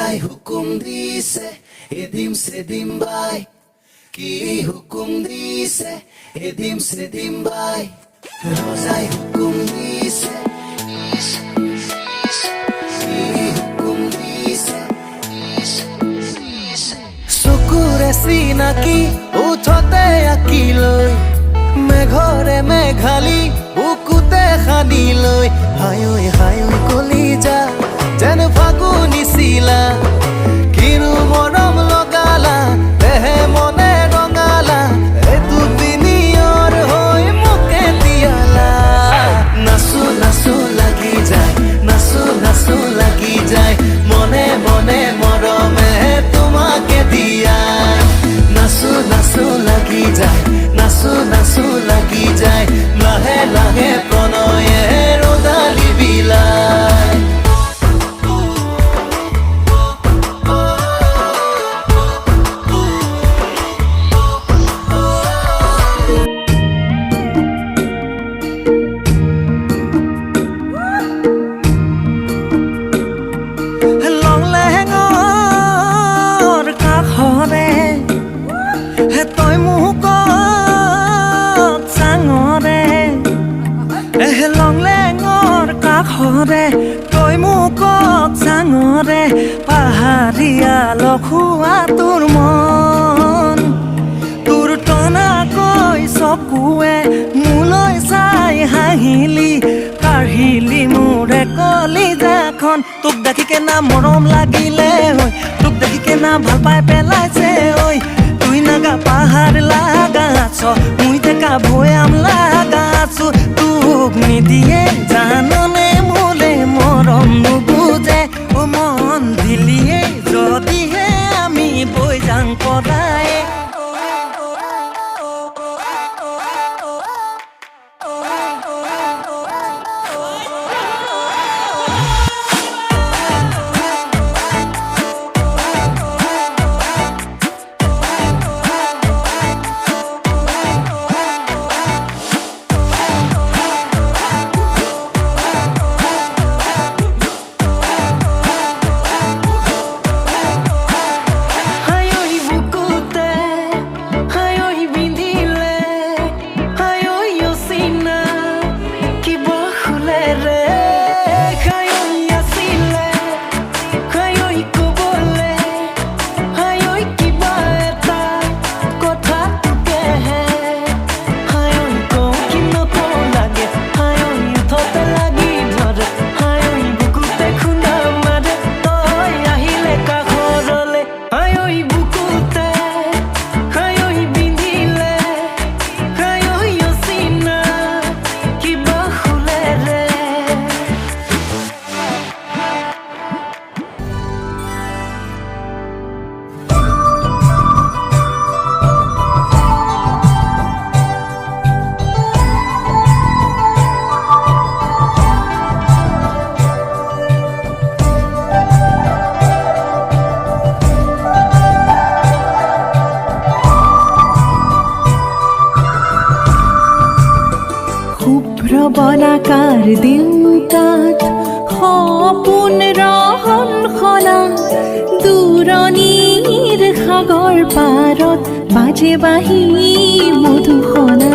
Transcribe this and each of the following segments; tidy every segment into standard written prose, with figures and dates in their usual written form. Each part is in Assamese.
রোজাই হুকুম দিছে এদিম সেদিম বাই কি হুকুম দিছে এদিম সেদিম বাই রোজাই হুকুম দিছে কি হুকুম দিছে চকুৰে চিনাকি উঠতে আঁকি লৈ মেঘৰে মেঘালী বুকুতে সানি লৈ হায়ৈ হায়ৈ কলিজা যেন ফাগুনি চিলা কিনো মৰম লগালা দেহে মনে ৰঙালা এইটো দিনিয়ৰ হৈ মোকে তিয়ালা নাচো নাচো লাগি যায় নাচো নাচো লাগি যায় মনে মনে মৰমে তোমাকে দিয়াই নাচো নাচো লাগি যায় নাচো নাচো লাগি যায় লাহে লাহে প্ৰণয়ে ৰ'দালি বিলাই তই মোক চাঙৰে পাহাৰীয়া লখুৱা তোৰ মন তোৰ টনাকৈ চকুৱে মোলৈ চাই হাঁহিলি কাঢ়িলি মোৰে কলিজাখন তোক দেখিকে না মৰম লাগিলে হৈ তোক দেখিকে না ভাল পাই পেলাইছে ঐ তুই নাগা পাহাৰ লাগাছ মুই দেখা ভৈয়াম লাগাছো তোক নিদিয়ে জাননে মোলে মৰম নুবুজে ও মন দিলিয়ে যদিহে আমি বৈ যাং পদায় বলাকাৰ দেউতাত সপোন ৰহন খনা দূৰণিৰ সাগৰ পাৰত বাজে বাঁহী মধুসনা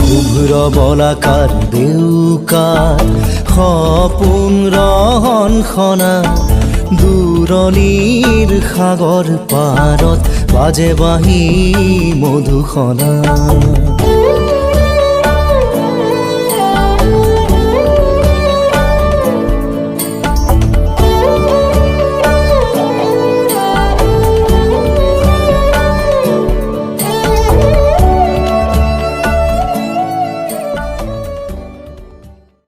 শুভ্ৰ বলাকাৰ দেউকাত সপোন ৰহন খনা দূৰণিৰ সাগৰ পাৰত বাজে বাঁহী মধুসনা